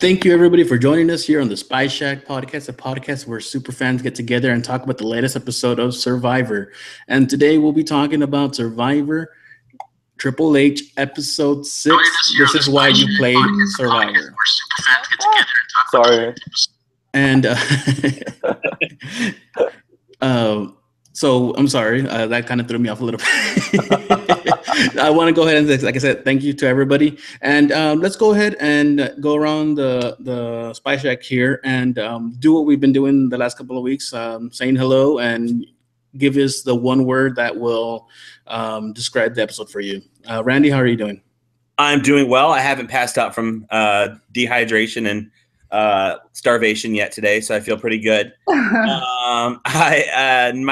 Thank you, everybody, for joining us here on the SpyShack podcast, a podcast where super fans get together and talk about the latest episode of Survivor. And today we'll be talking about Survivor Triple H episode 6. This is why you played Survivor. Sorry. And so I'm sorry, that kind of threw me off a little bit. I want to go ahead and, like I said, thank you to everybody. And let's go ahead and go around the Spy Shack here and do what we've been doing the last couple of weeks, saying hello and give us the one word that will describe the episode for you. Randy, how are you doing? I'm doing well. I haven't passed out from dehydration and starvation yet today, so I feel pretty good. My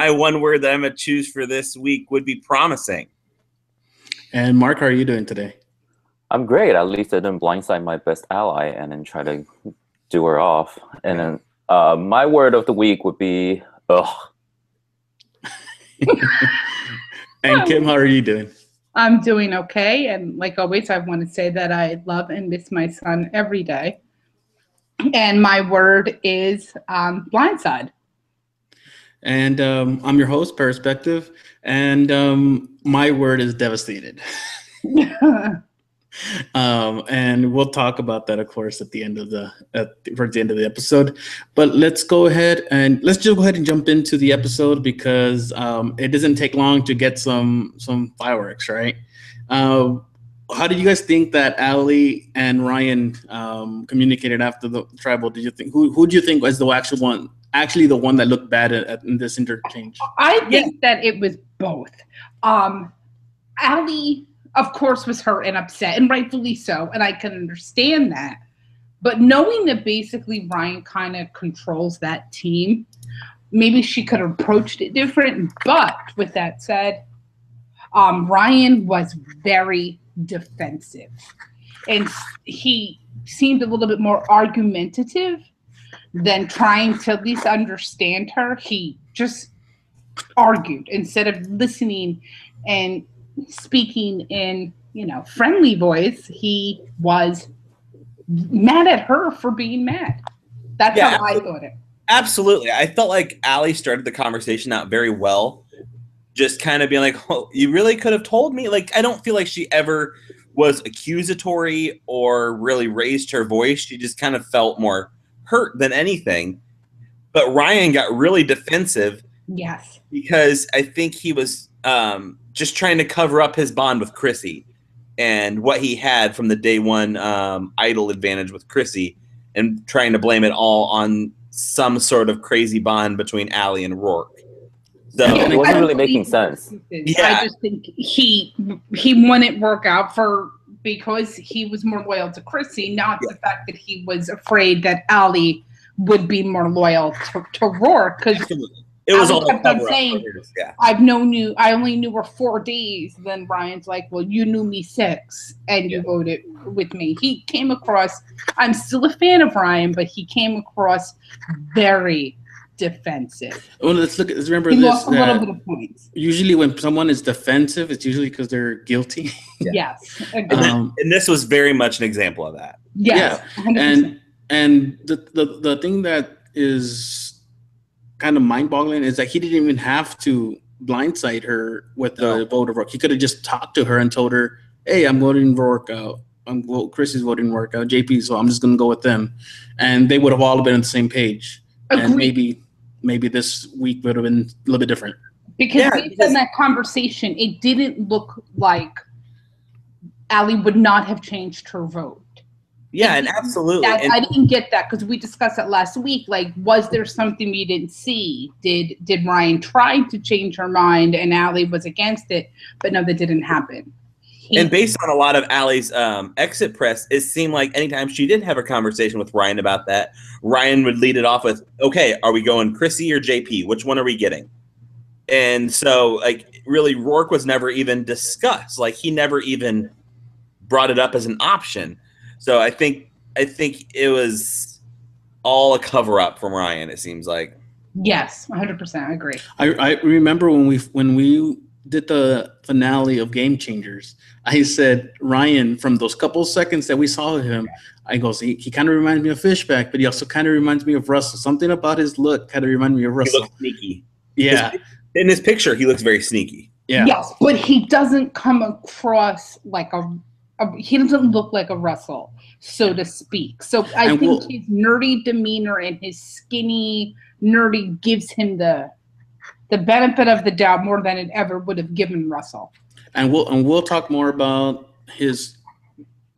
one word that I'm gonna choose for this week would be promising. And Mark, how are you doing today? I'm great. At least I didn't blindside my best ally and then try to do her off. And then my word of the week would be ugh. And Kim, how are you doing? I'm doing okay. And like always, I want to say that I love and miss my son every day. And my word is blindside. And I'm your host, Perspective, and my word is devastated. And we'll talk about that, of course, at the end of towards the end of the episode. But let's go ahead and jump into the episode because it doesn't take long to get some fireworks, right? How did you guys think that Ali and Ryan communicated after the tribal? Did you think who do you think was the actually the one that looked bad in this interchange? I think that it was both. Ali, of course, was hurt and upset, and rightfully so, and I can understand that. But knowing that basically Ryan kind of controls that team, maybe she could have approached it different. But with that said, Ryan was very defensive, and he seemed a little bit more argumentative than trying to at least understand her. He just argued instead of listening and speaking in, friendly voice. He was mad at her for being mad. That's how I thought it. Absolutely. I felt like Ali started the conversation out very well. Just kind of being like, oh, you really could have told me? Like, I don't feel like she ever was accusatory or really raised her voice. She just kind of felt more hurt than anything. But Ryan got really defensive. Yes. Because I think he was just trying to cover up his bond with Chrissy and what he had from the day one idol advantage with Chrissy and trying to blame it all on some sort of crazy bond between Ali and Rourke. So it wasn't really making sense. Yeah. I just think he wouldn't work out because he was more loyal to Chrissy, not the fact that he was afraid that Ali would be more loyal to Rourke. Because it was all kept on saying, I've known you, I only knew her 4 days. Then Ryan's like, well, you knew me 6 and you voted with me. He came across, I'm still a fan of Ryan, but he came across very defensive. Well, let's remember he this. Lost a little bit of points. Usually when someone is defensive, it's usually because they're guilty. Yes. And this was very much an example of that. Yes. Yeah. And the thing that is kind of mind-boggling is that he didn't even have to blindside her with the vote of Rourke. He could have just talked to her and told her, hey, I'm voting Rourke out. Chris is voting Rourke out. JP, so I'm just going to go with them. And they would have all been on the same page. Agreed. And maybe this week would have been a little bit different. Because based on that conversation, it didn't look like Ali would not have changed her vote. Yeah, and absolutely. I didn't get that because we discussed that last week. Like, was there something we didn't see? Did Ryan try to change her mind and Ali was against it? But no, that didn't happen. And based on a lot of Ali's exit press, it seemed like anytime she did have a conversation with Ryan about that, Ryan would lead it off with, okay, are we going Chrissy or JP? Which one are we getting? And so, like, really, Rourke was never even discussed. Like, he never even brought it up as an option. So I think it was all a cover-up from Ryan, it seems like. Yes, 100%. I agree. I remember when we did the finale of Game Changers, I said, Ryan, from those couple seconds that we saw of him, I goes, he kind of reminds me of Fishback, but he also kind of reminds me of Russell. Something about his look kind of reminded me of He Russell. looks sneaky. Yeah. In his picture, he looks very sneaky. Yeah. Yes, but he doesn't come across like he doesn't look like a Russell, so to speak. So I think his nerdy demeanor and his skinny nerdy gives him the benefit of the doubt more than it ever would have given Russell. And we'll talk more about his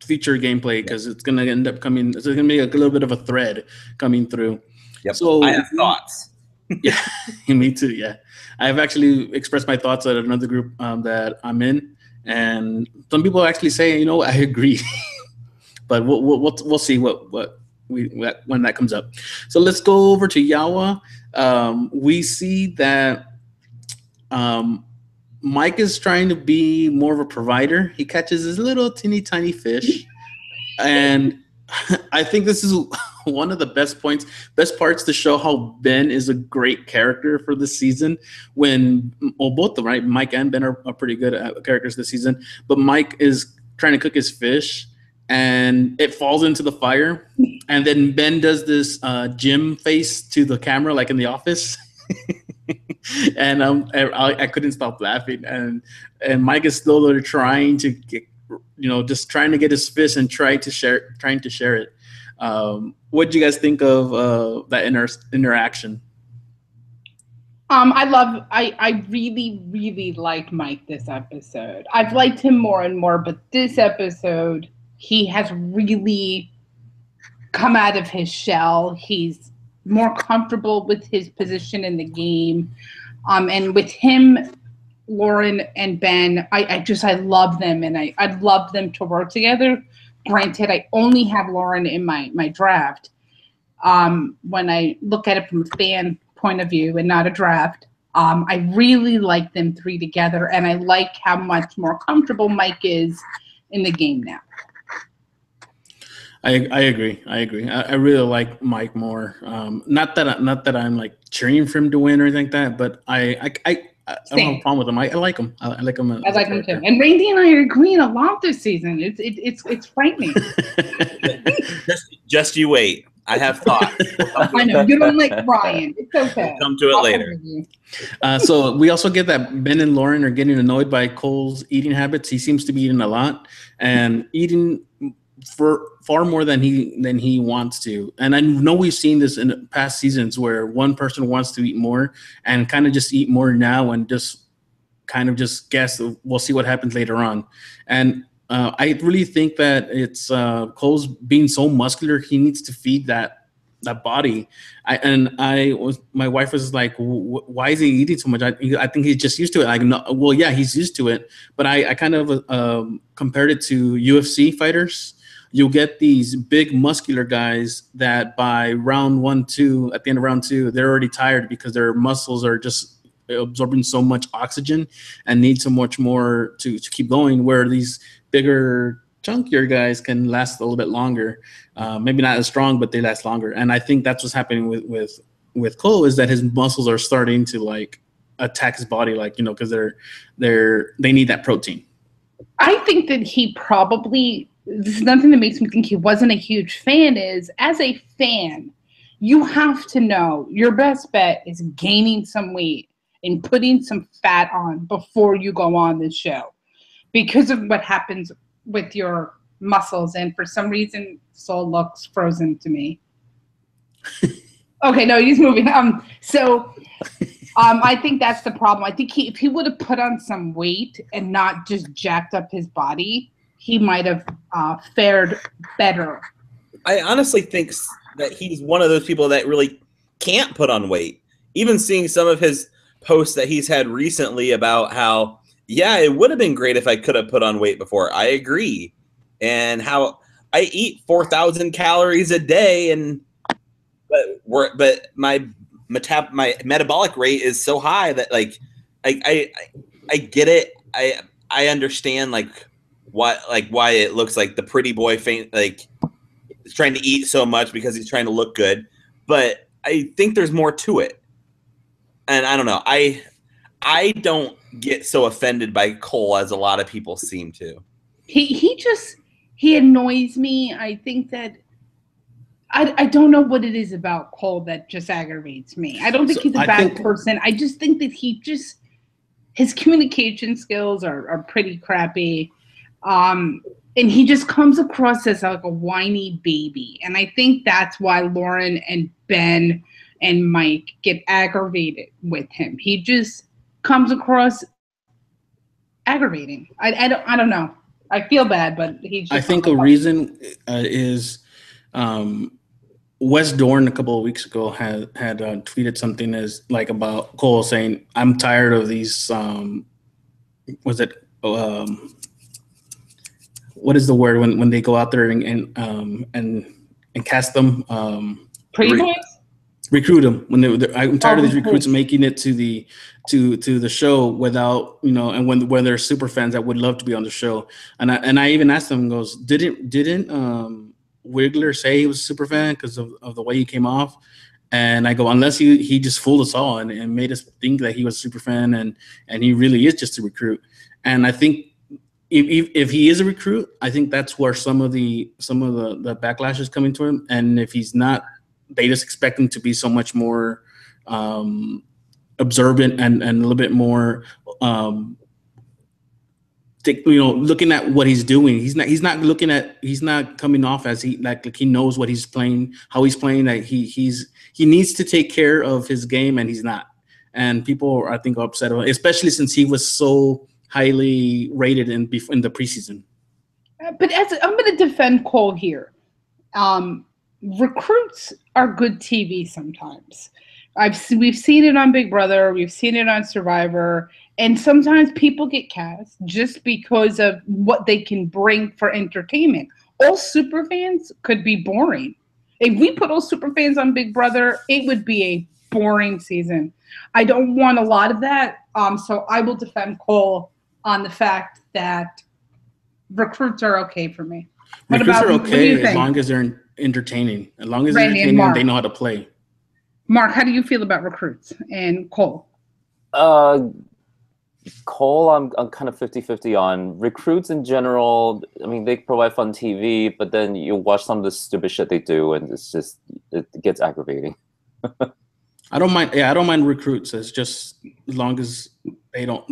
future gameplay because it's gonna end up coming. It's gonna be a little bit of a thread coming through. Yep. So I have thoughts. Yeah, me too. Yeah, I've actually expressed my thoughts at another group that I'm in, and some people actually say, you know, I agree, but we'll see what when that comes up. So let's go over to Yawa. We see that Mike is trying to be more of a provider. He catches his little teeny tiny fish, and I think this is one of the best parts to show how Ben is a great character for this season. When both the right Mike and Ben are pretty good characters this season, but Mike is trying to cook his fish, and it falls into the fire, and then Ben does this Jim face to the camera, like in The Office. And I couldn't stop laughing, and Mike is still there trying to get, just trying to get his fish and trying to share it. What do you guys think of that interaction? I really, really like Mike this episode. I've liked him more and more, but this episode, he has really come out of his shell. He's more comfortable with his position in the game. And with him, Lauren and Ben, I love them, and I'd love them to work together. Granted, I only have Lauren in my draft. When I look at it from a fan point of view and not a draft, I really like them three together, and I like how much more comfortable Mike is in the game now. I agree. I really like Mike more. Not that I'm like cheering for him to win or anything like that, but I don't have a problem with him. I like him. I like him. I like him too. And Randy and I are agreeing a lot this season. It's frightening. Just you wait. I have thoughts. I know you don't like Ryan. It's okay. We'll come to it later. So we also get that Ben and Lauren are getting annoyed by Cole's eating habits. He seems to be eating a lot and eating for far more than he wants to. And I know we've seen this in past seasons where one person wants to eat more and kind of just eat more now and just kind of just guess we'll see what happens later on. And I really think that it's Cole's being so muscular, he needs to feed that body. My wife was like, why is he eating so much? I think he's just used to it. Like, no, well, yeah, he's used to it. But I kind of compared it to UFC fighters. You'll get these big muscular guys that by round 1, 2, at the end of round 2, they're already tired because their muscles are just absorbing so much oxygen and need so much more to keep going, where these bigger, chunkier guys can last a little bit longer. Maybe not as strong, but they last longer. And I think that's what's happening with Cole, is that his muscles are starting to like attack his body, like, because they need that protein. I think that he probably, this is nothing that makes me think he wasn't a huge fan, is as a fan, you have to know your best bet is gaining some weight and putting some fat on before you go on this show, because of what happens with your muscles. And for some reason, Soul looks frozen to me. Okay, no, he's moving. I think that's the problem. I think if he would have put on some weight and not just jacked up his body, he might have fared better. I honestly think that he's one of those people that really can't put on weight. Even seeing some of his posts that he's had recently about how, yeah, it would have been great if I could have put on weight before. I agree. And how I eat 4,000 calories a day, but my metabolic rate is so high that like I get it. I understand why it looks like the pretty boy like is trying to eat so much because he's trying to look good, but I think there's more to it. And I don't know. I I don't get so offended by Cole as a lot of people seem to. He annoys me. I think that I don't know what it is about Cole that just aggravates me. I don't think he's a bad person. I just think that his communication skills are pretty crappy. And he just comes across as like a whiny baby. And I think that's why Lauren and Ben and Mike get aggravated with him. He just comes across aggravating. I don't know. I feel bad, but he's just I think a reason is Wes Dorn a couple of weeks ago had tweeted something as like about Cole saying, "I'm tired of these." Was it? What is the word when they go out there and cast them? Recruit them when I'm tired of these recruits making it to the show without and when they're super fans that would love to be on the show. And I even asked them, goes, didn't Wiggler say he was a super fan because of the way he came off? And I go, unless he just fooled us all and made us think that he was a super fan and he really is just a recruit. And I think if he is a recruit, I think that's where some of the backlash is coming to him. And if he's not, they just expect him to be so much more observant and a little bit more looking at what he's doing. He's not coming off as he knows what he's playing, how he's playing, that he needs to take care of his game, and he's not. And people, I think, are upset about it, especially since he was so highly rated in the preseason. But I'm going to defend Cole here. Recruits are good TV sometimes. We've seen it on Big Brother. We've seen it on Survivor. And sometimes people get cast just because of what they can bring for entertainment. All super fans could be boring. If we put all super fans on Big Brother, it would be a boring season. I don't want a lot of that. So I will defend Cole on the fact that recruits are okay for me. Recruits are okay as long as they're entertaining. As long as they're entertaining and they know how to play. Mark, how do you feel about recruits and Cole? Cole, I'm kind of 50-50 on. Recruits in general, I mean, they provide fun TV, but then you watch some of the stupid shit they do, and it gets aggravating. I don't mind. Yeah, I don't mind recruits. It's just as long as they know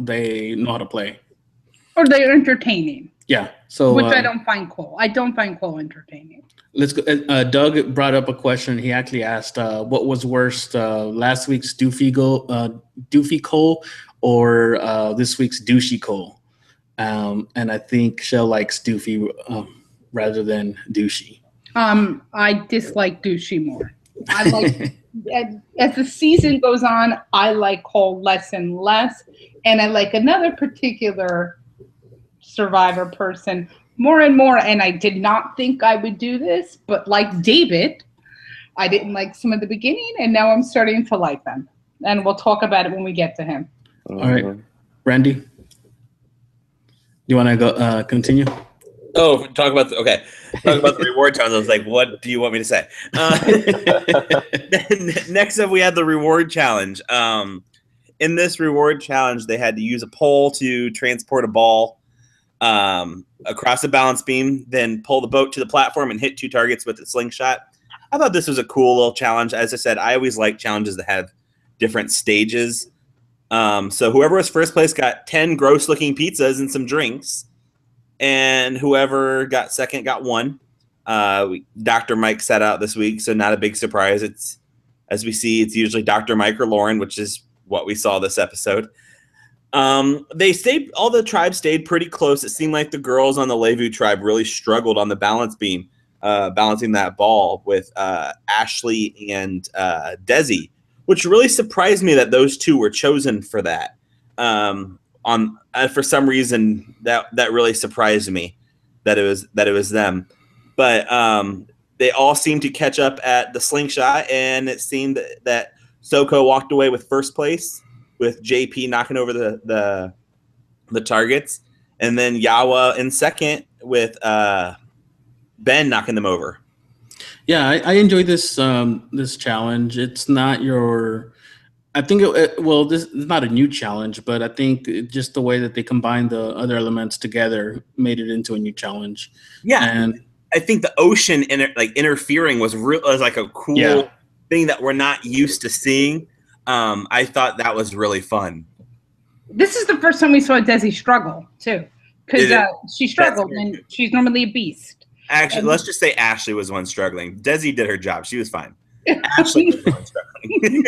how to play. Or they're entertaining. Yeah. So which I don't find Cole. I don't find Cole entertaining. Let's go. Doug brought up a question. He actually asked, "What was worst, last week's Doofy Cole or this week's Douchey Cole?" And I think Shell likes Doofy rather than Douchey. I dislike Douchey more. I like as the season goes on, I like Cole less and less, and I like another particular Survivor person more and more. And I did not think I would do this, but like David, I didn't like some at the beginning, and now I'm starting to like them. And we'll talk about it when we get to him. All right, Randy, you want to go continue? Oh, talk about the reward challenge. I was like, what do you want me to say? Next up, we had the reward challenge. In this reward challenge, they had to use a pole to transport a ball across a balance beam, then pull the boat to the platform and hit 2 targets with a slingshot. I thought this was a cool little challenge. As I said, I always like challenges that have different stages. So whoever was first place got 10 gross-looking pizzas and some drinks. And whoever got second got 1. Dr. Mike sat out this week, so not a big surprise. It's, as we see, it's usually Dr. Mike or Lauren, which is what we saw this episode. All the tribes stayed pretty close. It seemed like the girls on the Levu tribe really struggled on the balance beam, balancing that ball with Ashley and Desi, which really surprised me that those 2 were chosen for that. For some reason that really surprised me that it was them, but they all seemed to catch up at the slingshot, and it seemed that Soko walked away with first place, with JP knocking over the targets, and then Yawa in second with Ben knocking them over. Yeah, I enjoyed this challenge. It's not your I think well, this is not a new challenge, but I think just the way that they combined the other elements together made it into a new challenge. Yeah, and I think the ocean interfering was like a cool thing that we're not used to seeing. I thought that was really fun. This is the first time we saw Desi struggle too, because she struggled and she's normally a beast. Actually, let's just say Ashley was the one struggling. Desi did her job; she was fine. Ashley was the one struggling.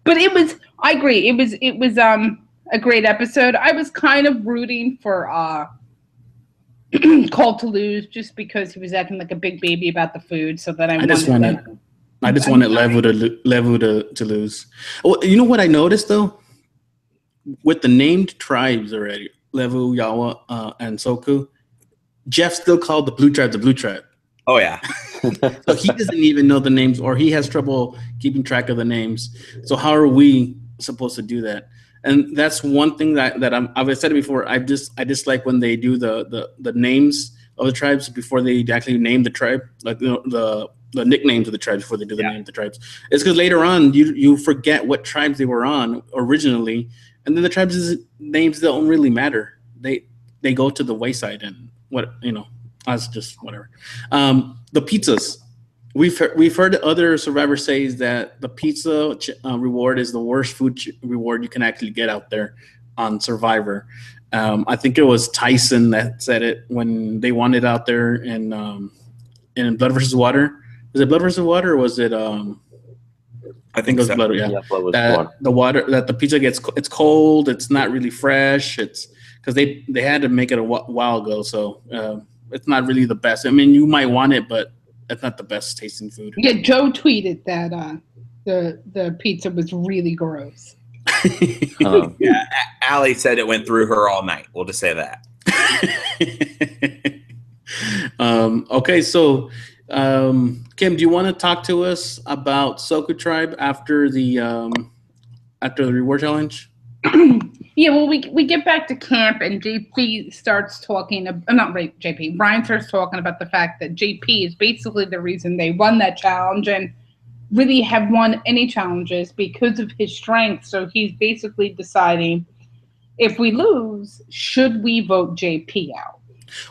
But I agree. It was a great episode. I was kind of rooting for Cole to lose just because he was acting like a big baby about the food. So that I just wanted Level to lose. Oh, you know what I noticed though, with the named tribes already, Levu, Yawa, and Soku, Jeff still called the Blue Tribe the Blue Tribe. Oh yeah. So he doesn't even know the names, or he has trouble keeping track of the names. So how are we supposed to do that? And that's one thing that I've said it before. I dislike when they do the names of the tribes before they actually name the tribe, like the nicknames of the tribes before they do the name of the tribes. It's because later on you forget what tribes they were on originally, and then the tribes' names don't really matter. They go to the wayside, and that's just whatever. The pizzas. We've heard other survivors say that the pizza reward is the worst food reward you can actually get out there on Survivor. I think it was Tyson that said it when they won it out there in Blood versus Water. Was it Blood versus Water, or was it? I think it was so. Blood. Yeah, Blood the water that the pizza it's cold. It's not really fresh. It's because they had to make it a while ago, so it's not really the best. I mean, you might want it, but it's not the best tasting food. Yeah, Joe tweeted that the pizza was really gross. Yeah, Allie said it went through her all night. We'll just say that. Okay, so Kim, do you want to talk to us about Soku Tribe after the reward challenge? Yeah, well, we get back to camp and JP starts talking. Brian starts talking about the fact that JP is basically the reason they won that challenge and really have won any challenges because of his strength. So he's basically deciding, if we lose, should we vote JP out?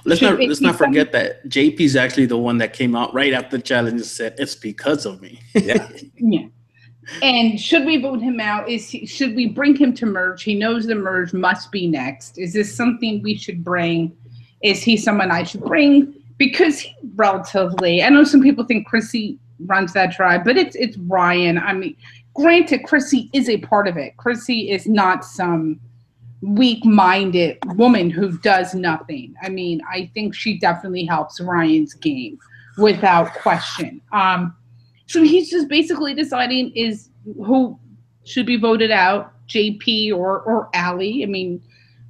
Let's not forget that JP is actually the one that came out right after the challenge and said it's because of me. Yeah. Yeah. And should we vote him out? Should we bring him to merge? He knows the merge must be next. Is this something we should bring? Is he someone I should bring? Because he relatively, I know some people think Chrissy runs that tribe, but it's Ryan. I mean, granted, Chrissy is a part of it. Chrissy is not some weak-minded woman who does nothing. I mean, I think she definitely helps Ryan's game without question. So he's just basically deciding is who should be voted out, JP or Allie. I mean,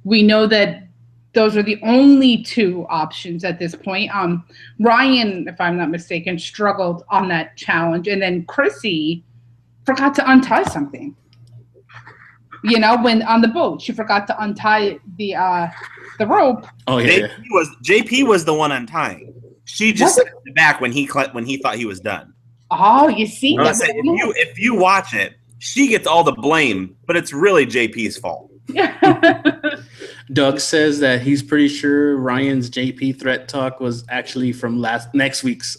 we know that those are the only two options at this point. Ryan, if I'm not mistaken, struggled on that challenge, and then Chrissy forgot to untie something. When on the boat, she forgot to untie the rope. Oh yeah. JP was the one untying. She just stepped back when he thought he was done. Oh, you see, if you watch it, she gets all the blame, but it's really JP's fault. Doug says that he's pretty sure Ryan's JP threat talk was actually from last week's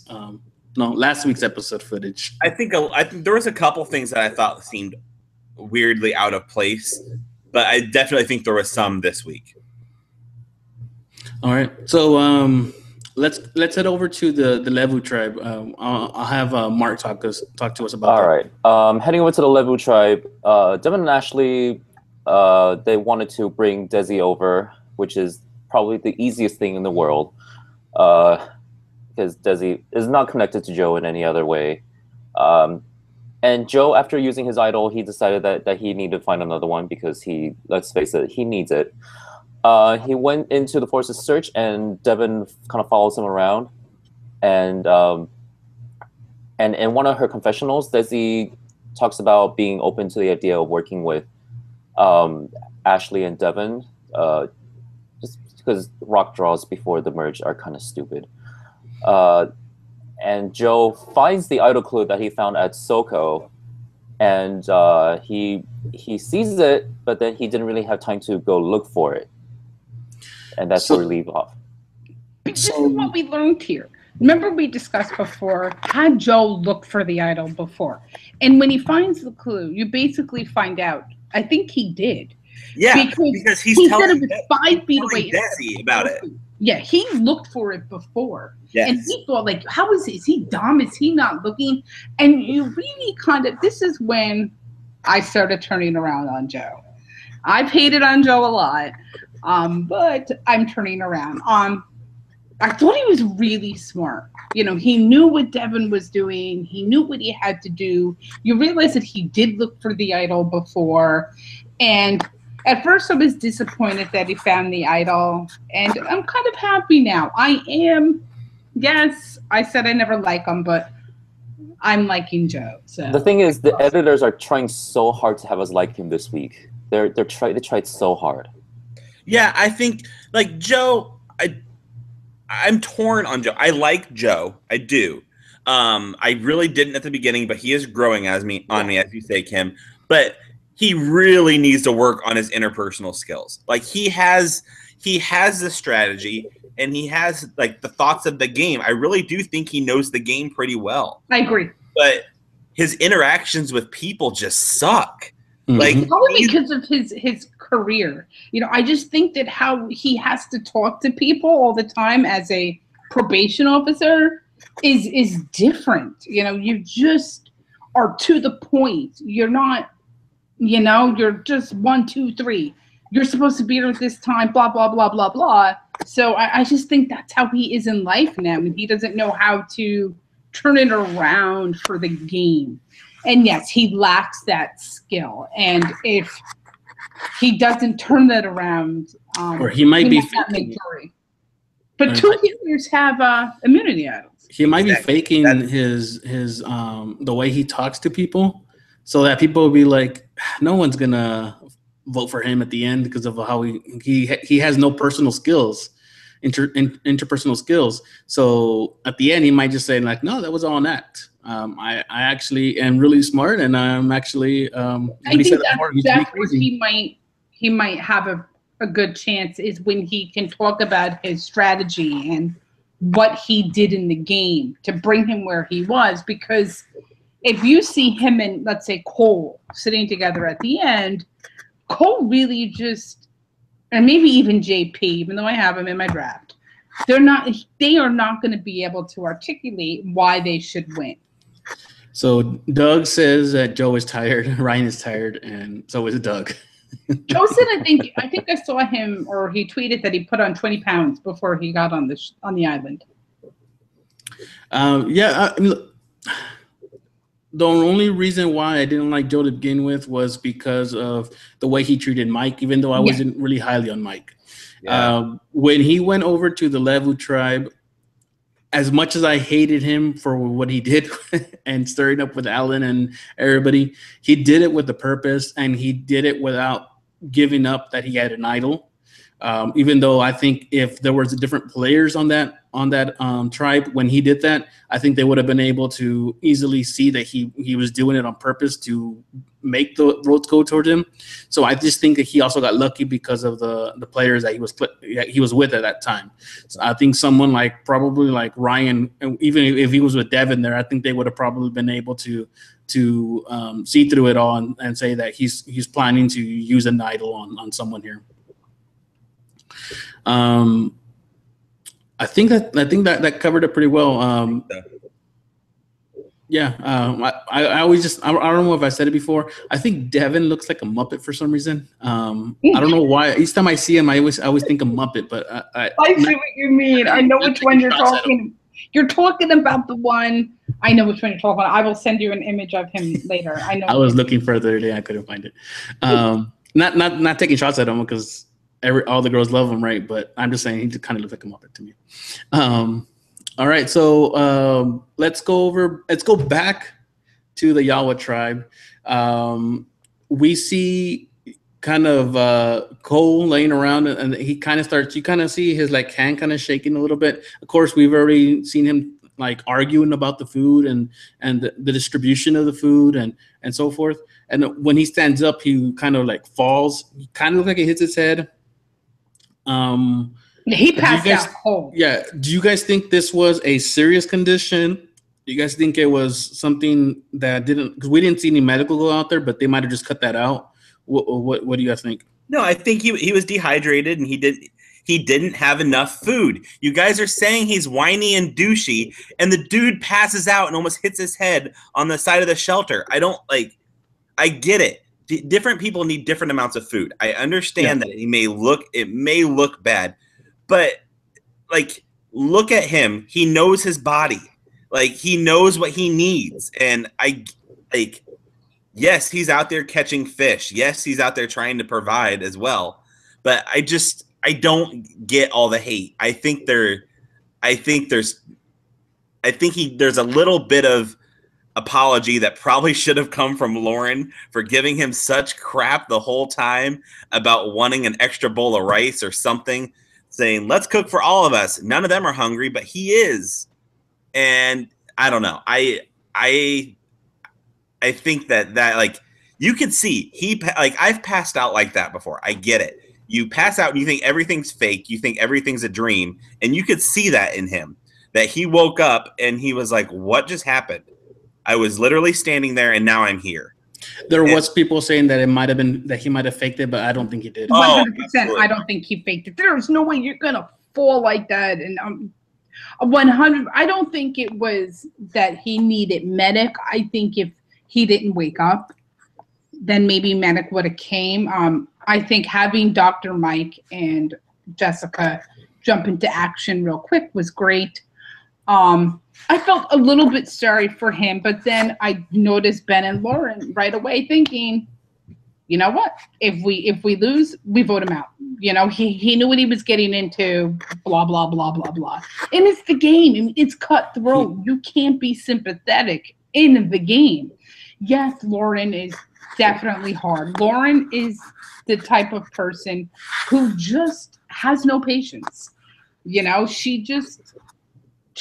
episode footage. I think there was a couple things that I thought seemed weirdly out of place, but I definitely think there was some this week. All right, so let's head over to the Levu tribe. I'll have Mark talk to us about All that. All right, heading over to the Levu tribe, Devin and Ashley, they wanted to bring Desi over, which is probably the easiest thing in the world, because Desi is not connected to Joe in any other way. And Joe, after using his idol, he decided that he needed to find another one because let's face it, he needs it. He went into the forest to search, and Devin kind of follows him around. And in one of her confessionals, Desi talks about being open to the idea of working with Ashley and Devin, just because rock draws before the merge are kind of stupid. And Joe finds the idol clue that he found at Soko, and he sees it, but then he didn't really have time to go look for it, and that's where we leave off. This is what we learned here. Remember we discussed before, had Joe look for the idol before, and when he finds the clue, you basically find out. I think he did. Yeah, because he said it was 5 feet away. Desi about it. Yeah, he looked for it before. Yes. And he thought, like, how is he dumb? Is he not looking? And you really this is when I started turning around on Joe. I've hated on Joe a lot, but I'm turning around. I thought he was really smart. You know, he knew what Devin was doing. He knew what he had to do. You realize that he did look for the idol before. And at first I was disappointed that he found the idol. And I'm kind of happy now. I am. Yes, I said I never like him, but I'm liking Joe. So the thing is, the editors are trying so hard to have us like him this week. They tried so hard. Yeah, I think like Joe. I'm torn on Joe. I like Joe. I do. I really didn't at the beginning, but he is growing on me, as you say, Kim. But he really needs to work on his interpersonal skills. Like he has the strategy and he has like the thoughts of the game. I really do think he knows the game pretty well. I agree. But his interactions with people just suck. Mm-hmm. Like probably because of his career. You know, I just think that how he has to talk to people all the time as a probation officer is different. You know, you just are to the point. You're not, you know, you're just 1, 2, 3. You're supposed to be here at this time, blah, blah, blah, blah, blah. So I just think that's how he is in life now. And he doesn't know how to turn it around for the game. And yes, he lacks that skill. And if he doesn't turn that around, or he might be faking. But 2 healers have immunity idols. He might be faking his the way he talks to people, so that people will be like, no one's gonna vote for him at the end because of how he has no personal skills, interpersonal skills. So at the end, he might just say like, no, that was all an act. I actually am really smart, and I'm actually. I think that's where he might have a good chance is when he can talk about his strategy and what he did in the game to bring him where he was. Because if you see him and let's say Cole sitting together at the end, Cole really just, and maybe even JP, even though I have him in my draft, they are not going to be able to articulate why they should win. So Doug says that Joe is tired, Ryan is tired, and so is Doug. Joe said, I think I saw him, or he tweeted that he put on 20 pounds before he got on the island. Yeah, I mean, look, the only reason why I didn't like Joe to begin with was because of the way he treated Mike, even though I wasn't really highly on Mike. Yeah. When he went over to the Levu tribe, as much as I hated him for what he did and stirring up with Alan and everybody, he did it with a purpose, and he did it without giving up that he had an idol. Even though I think if there was different players on that tribe when he did that, I think they would have been able to easily see that he was doing it on purpose to make the votes go towards him. So I just think that he also got lucky because of the players that he was with at that time. So I think someone like probably like Ryan, even if he was with Devin there, I think they would have probably been able to see through it all and say that he's planning to use an idol on someone here. I think that covered it pretty well. Yeah, I always just I don't know if I said it before. I think Devin looks like a Muppet for some reason. I don't know why. Each time I see him, I always think a Muppet. But I see what you mean. I know which one you're talking. You're talking about the one. I know which one you're talking about. I will send you an image of him later. I know. I was looking for it the other day. I couldn't find it. Not taking shots at him because all the girls love him, right? But I'm just saying he kind of looks like a Muppet to me. All right, so let's go back to the Yawa tribe. We see kind of Cole laying around, and he kind of starts. You kind of see his like hand kind of shaking a little bit. Of course, we've already seen him like arguing about the food and the distribution of the food and so forth. And when he stands up, he kind of like falls. He kind of looks like he hits his head. He passed out cold. Yeah. Do you guys think this was a serious condition? Do you guys think it was something that didn't? Because we didn't see any medical go out there, but they might have just cut that out. What do you guys think? No, I think he was dehydrated and he didn't have enough food. You guys are saying he's whiny and douchey, and the dude passes out and almost hits his head on the side of the shelter. I get it. Different people need different amounts of food. I understand that it may look bad, but like, look at him. He knows his body. Like, he knows what he needs. And yes, he's out there catching fish. Yes, he's out there trying to provide as well. But I don't get all the hate. I think there's a little bit of apology that probably should have come from Lauren for giving him such crap the whole time about wanting an extra bowl of rice or something, saying, let's cook for all of us. None of them are hungry, but he is. And I don't know. I think that like, you could see I've passed out like that before. I get it. You pass out and you think everything's fake. You think everything's a dream. And you could see that in him, that he woke up and he was like, what just happened? I was literally standing there and now I'm here. There was people saying that it might have been that he might have faked it, but I don't think he did. 100%. I don't think he faked it. There's no way you're going to fall like that. And 100. I don't think it was that he needed medic. I think if he didn't wake up, then maybe medic would have came. I think having Dr. Mike and Jessica jump into action real quick was great. I felt a little bit sorry for him, but then I noticed Ben and Lauren right away thinking, you know what? If we lose, we vote him out. You know, he knew what he was getting into, blah, blah, blah, blah, blah. And it's the game. I mean, it's cutthroat. You can't be sympathetic in the game. Yes, Lauren is definitely hard. Lauren is the type of person who just has no patience. You know, she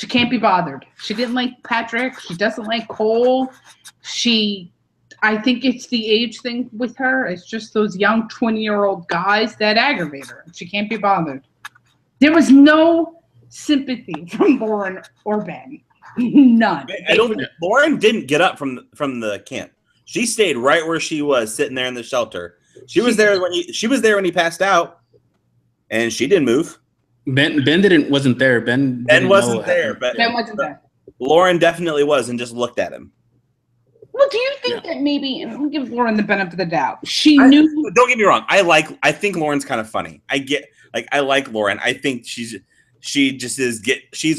can't be bothered. She didn't like Patrick. She doesn't like Cole. I think it's the age thing with her. It's just those young 20-year-old guys that aggravate her. She can't be bothered. There was no sympathy from Lauren or Ben. None. Lauren didn't get up from the camp. She stayed right where she was, sitting there in the shelter. She was there when he passed out, and she didn't move. Ben wasn't there. Ben wasn't there, but Ben wasn't there. Lauren definitely was and just looked at him. Well, do you think that maybe, and I'll give Lauren the benefit of the doubt, she knew? Don't get me wrong. I think Lauren's kind of funny. I like Lauren. I think she's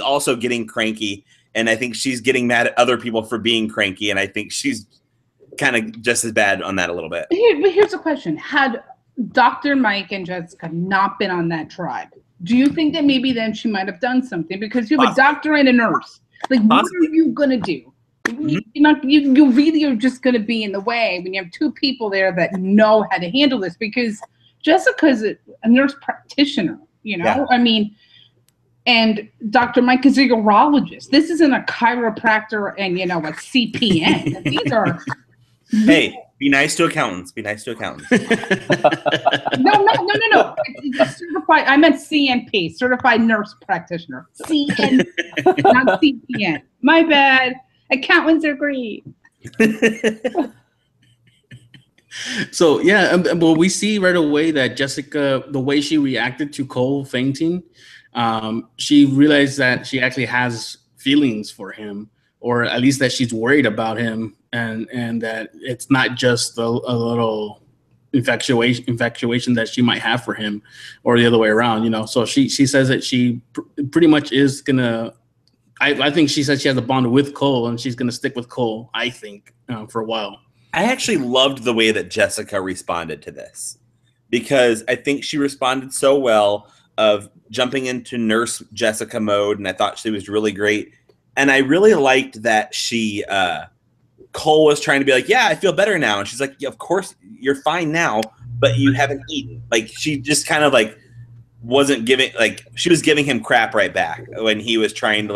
also getting cranky, and I think she's getting mad at other people for being cranky, and I think she's kind of just as bad on that a little bit. But here's the question: had Dr. Mike and Jessica not been on that tribe, do you think that maybe then she might have done something? Because you have a doctor and a nurse. Like, what are you gonna do? You really are just gonna be in the way when you have two people there that know how to handle this. Because Jessica's a nurse practitioner, you know. Yeah. I mean, and Dr. Mike is a urologist. This isn't a chiropractor and a CPN. These are. Hey, be nice to accountants. Be nice to accountants. No. It's certified. I meant CNP, certified nurse practitioner. CN, not CPN. My bad. Accountants are great. So yeah, well, we see right away that Jessica, the way she reacted to Cole fainting, she realized that she actually has feelings for him, or at least that she's worried about him, and that it's not just a little infatuation that she might have for him, or the other way around, So she says that she pretty much is gonna. I think she said she has a bond with Cole, and she's gonna stick with Cole. I think for a while. I actually loved the way that Jessica responded to this, because I think she responded so well of jumping into nurse Jessica mode, and I thought she was really great. And I really liked that Cole was trying to be like, yeah, I feel better now. And she's like, yeah, of course, you're fine now, but you haven't eaten. Like, she just kind of wasn't giving, she was giving him crap right back when he was trying to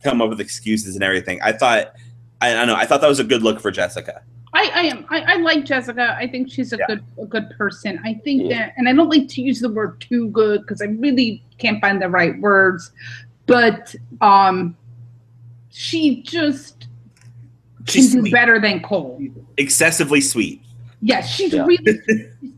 come up with excuses and everything. I thought that was a good look for Jessica. I like Jessica. I think she's a good person. I think that, and I don't like to use the word too good because I really can't find the right words, but she just can do better than Cole. Excessively sweet. Yes, she's really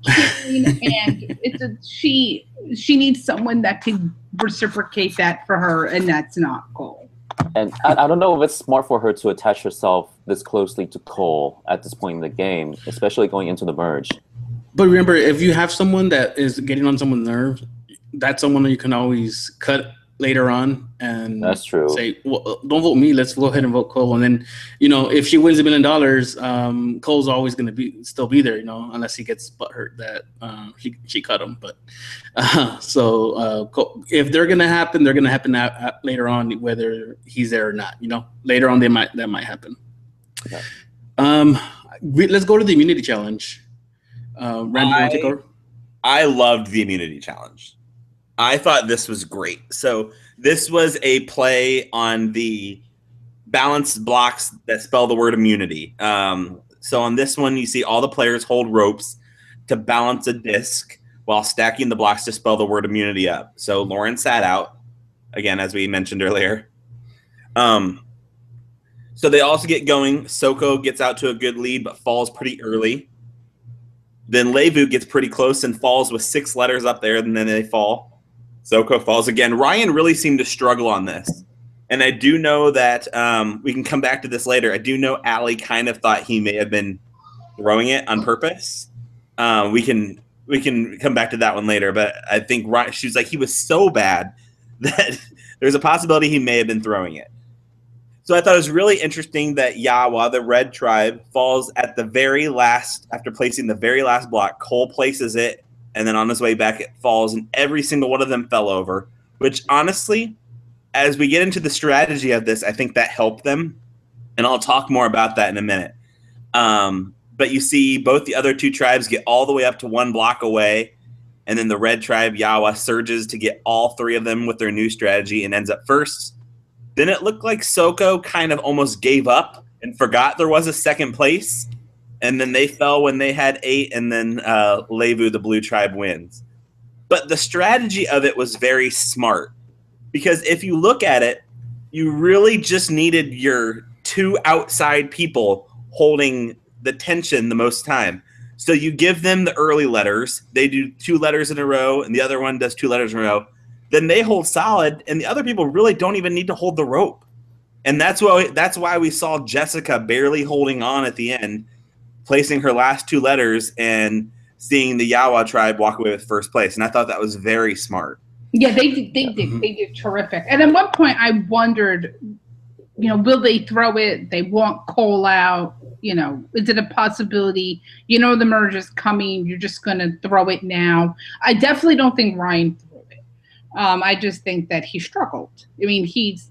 caring, and she needs someone that can reciprocate that for her, and that's not Cole. And I don't know if it's smart for her to attach herself this closely to Cole at this point in the game, especially going into the merge. But remember, if you have someone that is getting on someone's nerves, that's someone you can always cut later on and that's true. Say, well, don't vote me. Let's go ahead and vote Cole. And then, if she wins $1 million, Cole's always going to still be there, unless he gets butthurt that she cut him. But if they're going to happen, they're going to happen later on, whether he's there or not. Later on, that might happen. Okay. Let's go to the immunity challenge. Randy, you want to take over? I loved the immunity challenge. I thought this was great. So this was a play on the balanced blocks that spell the word immunity. So on this one, you see all the players hold ropes to balance a disc while stacking the blocks to spell the word immunity up. So Lauren sat out, again, as we mentioned earlier. So they also get going. Soko gets out to a good lead, but falls pretty early. Then Levu gets pretty close and falls with 6 letters up there, and then they fall. Soko falls again. Ryan really seemed to struggle on this. And I do know that we can come back to this later. I do know Allie kind of thought he may have been throwing it on purpose. We can come back to that one later. But I think she was like, he was so bad that there's a possibility he may have been throwing it. So I thought it was really interesting that Yawa, the red tribe, falls at the very last, after placing the very last block. Cole places it, and then on his way back, it falls, and every single one of them fell over, which honestly, as we get into the strategy of this, I think that helped them, and I'll talk more about that in a minute. But you see both the other 2 tribes get all the way up to 1 block away, and then the red tribe, Yawa, surges to get all 3 of them with their new strategy and ends up first. Then it looked like Soko kind of almost gave up and forgot there was a second place. And then they fell when they had 8, and then Levu, the blue tribe, wins. But the strategy of it was very smart. Because if you look at it, you really just needed your 2 outside people holding the tension the most time. So you give them the early letters. They do 2 letters in a row, and the other one does 2 letters in a row. Then they hold solid, and the other people really don't even need to hold the rope. And that's why we saw Jessica barely holding on at the end, placing her last 2 letters and seeing the Yawa tribe walk away with first place. And I thought that was very smart. Yeah, they did terrific. And at one point I wondered, will they throw it? They want Cole out. Is it a possibility? The merge is coming. You're just going to throw it now. I definitely don't think Ryan threw it. I just think that he struggled. I mean, he's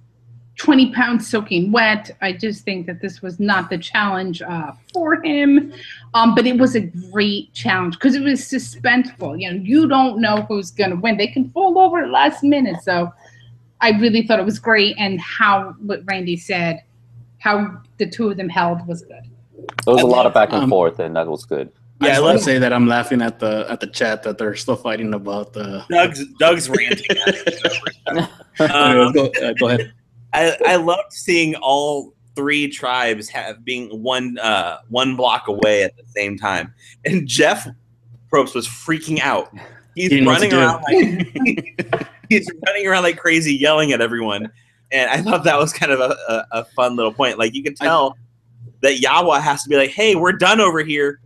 20 pounds soaking wet. I just think that this was not the challenge for him. But it was a great challenge because it was suspenseful. You don't know who's going to win. They can fall over at last minute. So I really thought it was great. And what Randy said, how the 2 of them held was good. There was a lot of back and forth, and that was good. Yeah, I want to say that I'm laughing at the chat that they're still fighting about the Doug's ranting. Go ahead. I loved seeing all 3 tribes being one block away at the same time, and Jeff Probst was freaking out. He's running around like crazy, yelling at everyone, and I thought that was kind of a fun little point. Like you can tell that Yawa has to be like, "Hey, we're done over here.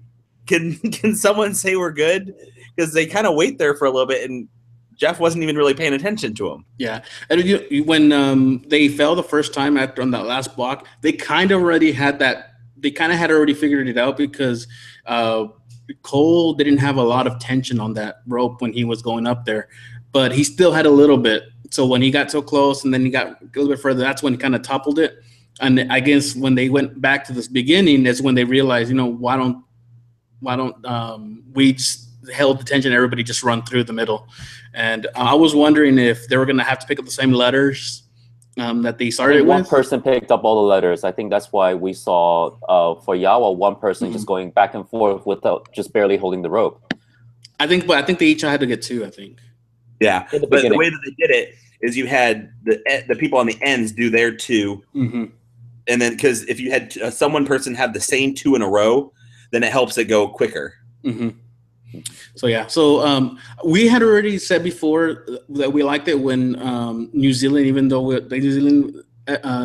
Can someone say we're good?" Because they kind of wait there for a little bit, and Jeff wasn't even really paying attention to him. Yeah, and when they fell the first time on that last block, they kind of already had that. They kind of had already figured it out because Cole didn't have a lot of tension on that rope when he was going up there, but he still had a little bit. So when he got so close, and then he got a little bit further, that's when he kind of toppled it. And I guess when they went back to this beginning, is when they realized, why don't we just held the tension, everybody just run through the middle. And I was wondering if they were going to have to pick up the same letters that they started one with. person picked up all the letters. I think that's why we saw for Yawa one person just going back and forth without just barely holding the rope. I think they each had to get 2. I think. Yeah, In the but the beginning. way that they did it is you had the people on the ends do their 2, and then because if you had one person have the same 2 in a row, then it helps it go quicker. So yeah, so we had already said before that we liked it when New Zealand, even though the New Zealand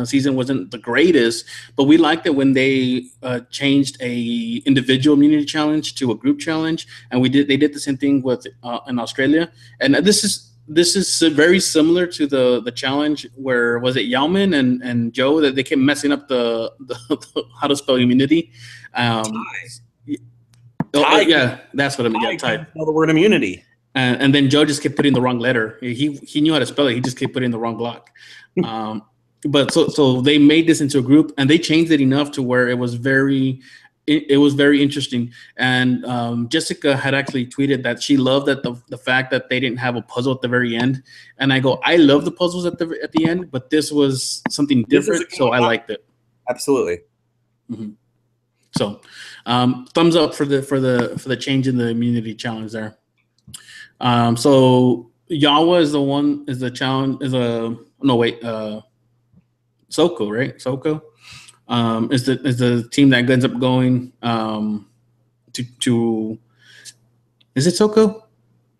season wasn't the greatest, but we liked it when they changed a individual immunity challenge to a group challenge, and they did the same thing with in Australia, and this is very similar to the challenge where was it Yao-Min and Joe that they kept messing up the how to spell immunity. Yeah, that's what I mean. Yeah, Ty. Spell the word immunity. And then Joe just kept putting the wrong letter. He knew how to spell it. He just kept putting the wrong block. But so they made this into a group, and they changed it enough to where it was very interesting. And Jessica had actually tweeted that she loved that the fact that they didn't have a puzzle at the very end. And I go, I love the puzzles at the end, but this was something different, so I liked it. Absolutely. So, thumbs up for the change in the immunity challenge there. So Yawa is the challenge Soko, right? Soko is the team that ends up going to is it Soko?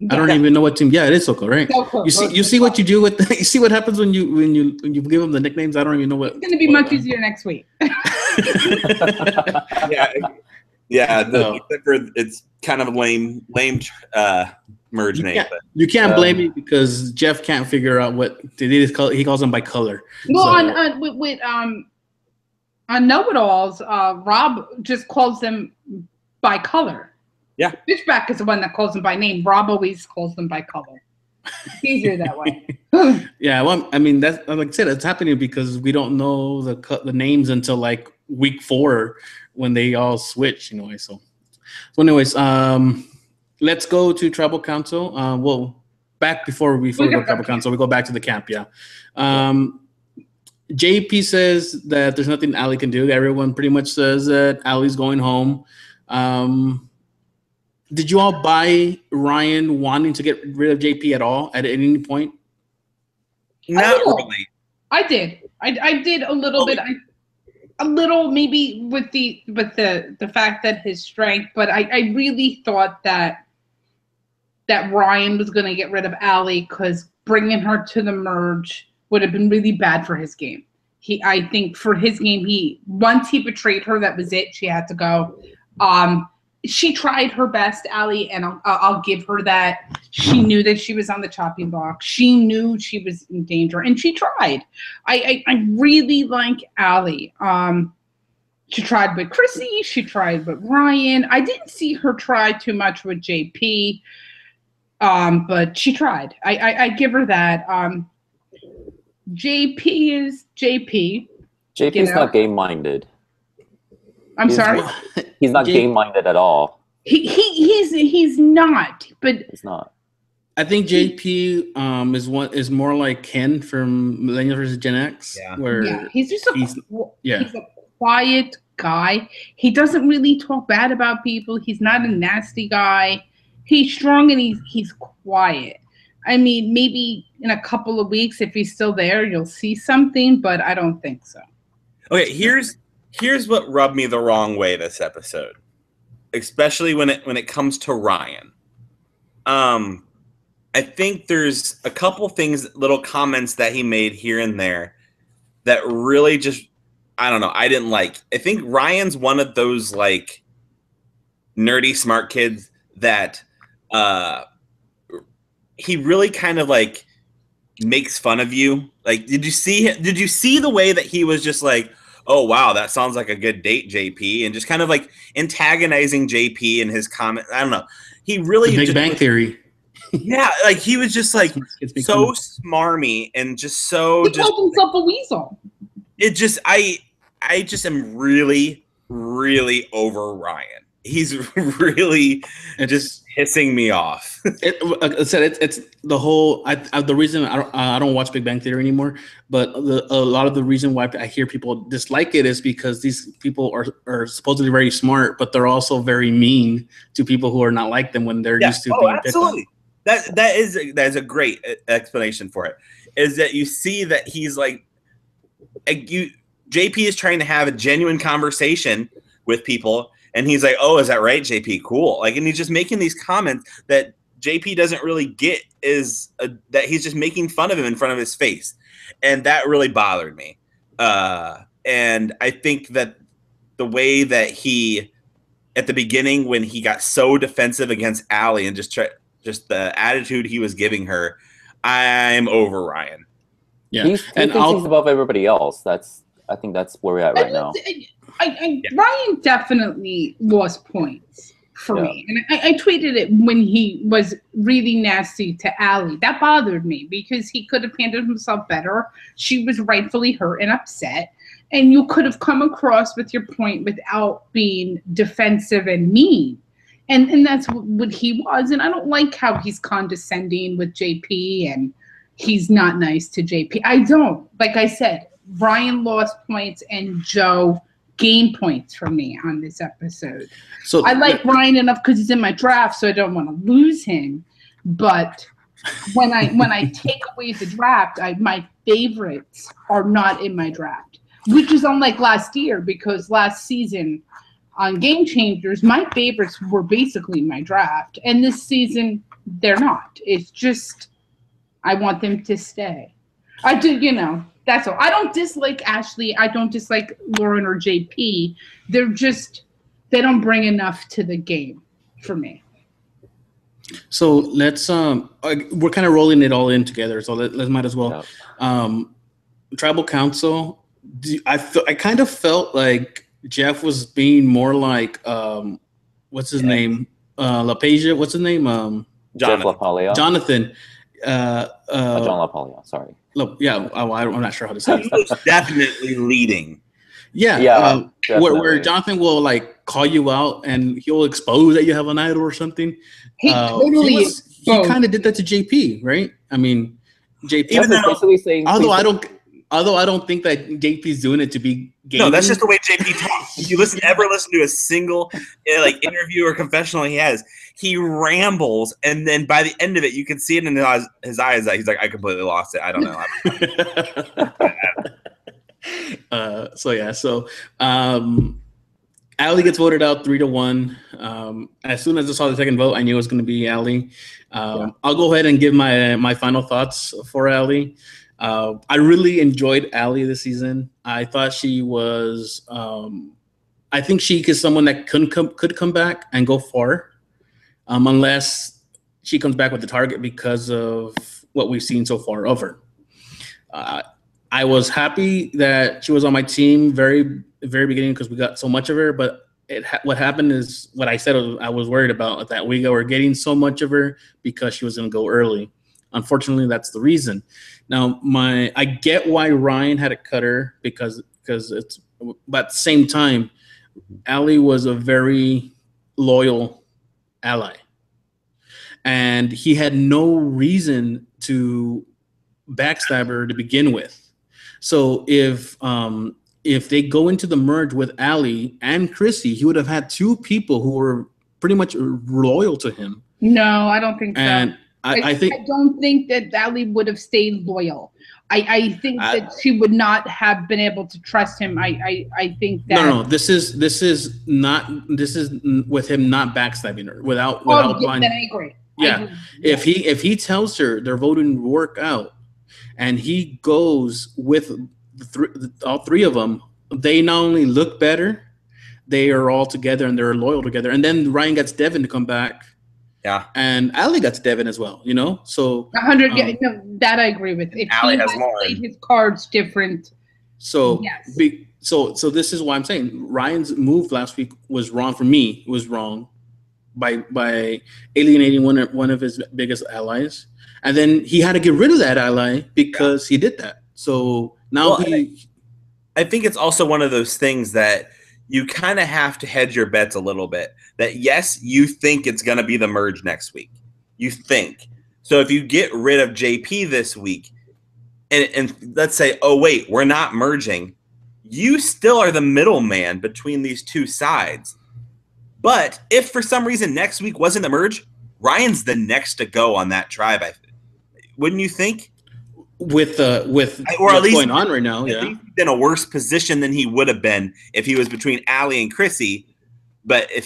I don't even know what team. Yeah, it is Soko, right? Soko. You see what you do with you see what happens when you give them the nicknames. I don't even know what. It's going to be much easier next week. Except for it's kind of a lame merge name. You can't blame me because Jeff can't figure out what he calls them by color. Well, on Know-It-Alls, Rob just calls them by color. Yeah, Fishback is the one that calls them by name. Rob always calls them by color. It's easier that way. Yeah, well, I mean that's like I said, it's happening because we don't know the names until like week 4 when they all switch. Anyway, so anyways, let's go to Tribal Council. Back before we go to Tribal Council, we go back to the camp. Yeah. JP says that there's nothing Ali can do. Everyone pretty much says that Ali's going home. Did you all buy Ryan wanting to get rid of JP at all at any point? Not really. I did. I did a little bit. A little maybe with the fact that his strength, but I really thought that Ryan was going to get rid of Ali because bringing her to the merge would have been really bad for his game. I think for his game, once he betrayed her, that was it. She had to go. She tried her best, Ali, and I'll give her that. She knew that she was on the chopping block. She knew she was in danger, and she tried. I really like Ali. She tried with Chrissy. She tried with Ryan. I didn't see her try too much with JP, but she tried. I give her that. JP is JP. JP's not game-minded. I'm sorry? He's not game-minded at all. He's not, but he's not. I think JP is more like Ken from Millennials vs. Gen X. Yeah. Where he's just he's a quiet guy. He doesn't really talk bad about people. He's not a nasty guy. He's strong and he's quiet. I mean, maybe in a couple of weeks, if he's still there, you'll see something, but I don't think so. Okay, here's what rubbed me the wrong way this episode, especially when it comes to Ryan. I think there's a couple things, little comments that he made here and there that really just, I don't know, I didn't like. I think Ryan's one of those like nerdy smart kids that he really kind of like makes fun of you. Like, did you see the way that he was just like, oh wow, that sounds like a good date, JP, and just kind of like antagonizing JP in his comment. I don't know. He really Big Bang Theory. Yeah, like he was just like so smarmy and just so. He called himself a weasel. It just I just am really, really over Ryan. he's really just pissing me off. Like I said, it's the whole. The reason I don't watch Big Bang Theory anymore, but a lot of the reason why I hear people dislike it is because these people are supposedly very smart, but they're also very mean to people who are not like them when they're used to being absolutely. Picked on. That is a great explanation for it. Is that you see that he's like JP is trying to have a genuine conversation with people, and he's like, "Oh, is that right, JP? Cool." Like, and he's just making these comments that JP doesn't really get that he's just making fun of him in front of his face, and that really bothered me. And I think that the way that he, at the beginning, when he got so defensive against Allie and just the attitude he was giving her, I'm over Ryan. Yeah, he thinks he's above everybody else. I think that's where we're at right now. Ryan definitely lost points for me. And I tweeted it when he was really nasty to Allie. That bothered me because he could have handled himself better. She was rightfully hurt and upset. And you could have come across with your point without being defensive and mean. And that's what he was. And I don't like how he's condescending with JP and he's not nice to JP. I don't. Like I said, Ryan lost points and Joe gained points from me on this episode. So I like Ryan enough because he's in my draft, so I don't want to lose him. But when I take away the draft, my favorites are not in my draft, which is unlike last year because last season on Game Changers, my favorites were basically my draft, and this season they're not. It's just I want them to stay. I do, that's all. I don't dislike Ashley. I don't dislike Lauren or JP. They don't bring enough to the game for me. So let's we're kind of rolling it all in together. So let's might as well. Tribal Council. I kind of felt like Jeff was being more like what's his name? LaPasia. What's his name? Jonathan. Jonathan. John LaPaglia. Sorry. Yeah, I'm not sure how to say it. He was definitely leading. Yeah, where Jonathan will like call you out and he'll expose that you have an idol or something. He totally he kind of did that to JP, right? I mean, JP. Even basically saying, although I don't think that JP's doing it to be gaming. No, that's just the way JP talks. If you ever listen to a single interview or confessional he has, he rambles, and then by the end of it, you can see it in his eyes that he's like, I completely lost it. I don't know. So Allie gets voted out 3-1. As soon as I saw the second vote, I knew it was going to be Allie. I'll go ahead and give my final thoughts for Allie. I really enjoyed Allie this season. I thought she was. I think she is someone that could come back and go far, unless she comes back with the target because of what we've seen so far of her. I was happy that she was on my team very beginning because we got so much of her. But what happened is what I said I was worried about, that we were getting so much of her because she was going to go early. Unfortunately, that's the reason. Now, I get why Ryan had to cut her because it's. But at the same time, Allie was a very loyal ally, and he had no reason to backstab her to begin with. So if they go into the merge with Allie and Chrissy, he would have had two people who were pretty much loyal to him. No, I don't think so. And I don't think that Allie would have stayed loyal. I think that she would not have been able to trust him. I think that no. This is with him not backstabbing her without blind. Then I agree. Yeah, if he tells her their voting work out, and he goes with all three of them, they not only look better, they are all together and they're loyal together. And then Ryan gets Devin to come back. Yeah, and Ali got Devin as well. So 100. That I agree with. If Ali he has played his cards different. So yes. So this is why I'm saying Ryan's move last week was wrong for me. It was wrong by alienating one of his biggest allies, and then he had to get rid of that ally because he did that. So now I think it's also one of those things that you kind of have to hedge your bets a little bit. That yes, you think it's going to be the merge next week. You think. So if you get rid of JP this week, and let's say, oh wait, we're not merging, you still are the middleman between these two sides. But if for some reason next week wasn't the merge, Ryan's the next to go on that tribe. Wouldn't you think? With or what's at least going on right now, yeah, he's in a worse position than he would have been if he was between Allie and Chrissy. But if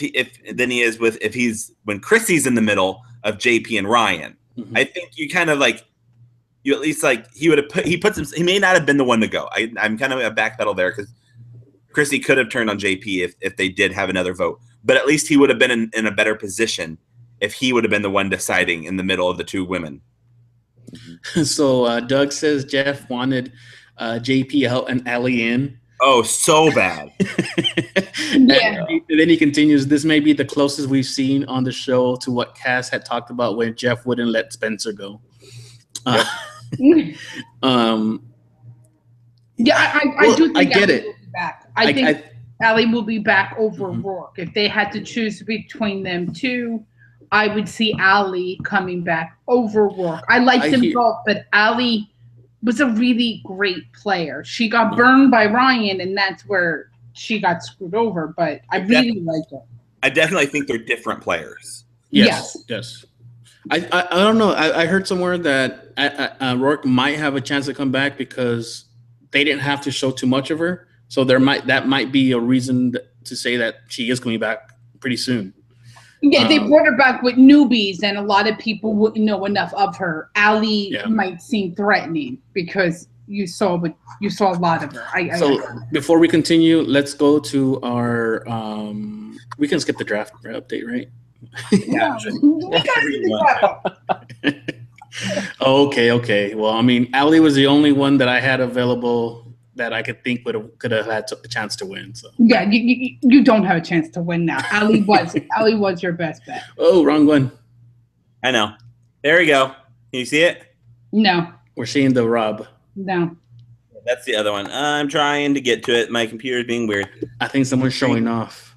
he's when Chrissy's in the middle of JP and Ryan, I think you kind of like. You at least like he may not have been the one to go. I'm kind of a backpedal there because Chrissy could have turned on JP if they did have another vote, but at least he would have been in a better position if he would have been the one deciding in the middle of the two women. So Doug says Jeff wanted JP out and Allie in. Oh, so bad. Yeah. And then he continues, this may be the closest we've seen on the show to what Cass had talked about when Jeff wouldn't let Spencer go. Yeah, I do think I get it. Will be back. I think Allie will be back over Rourke. If they had to choose between them two, I would see Allie coming back over Rourke. I like them both, but Allie was a really great player. She got burned by Ryan, and that's where she got screwed over, but I really like her. I definitely think they're different players. Yes. I don't know. I heard somewhere that Rourke might have a chance to come back because they didn't have to show too much of her. So that might be a reason to say that she is coming back pretty soon. Yeah, they brought her back with newbies, and a lot of people wouldn't know enough of her. Allie might seem threatening because you saw a lot of her. Before we continue, let's go to our. We can skip the draft update, right? Yeah. Okay. Well, I mean, Allie was the only one that I had available that I could think could have had a chance to win. So yeah, you don't have a chance to win now. Allie was your best bet. Oh, wrong one. I know. There we go. Can you see it? No. We're seeing the Rob. No. That's the other one. I'm trying to get to it. My computer's being weird. I think someone's showing off.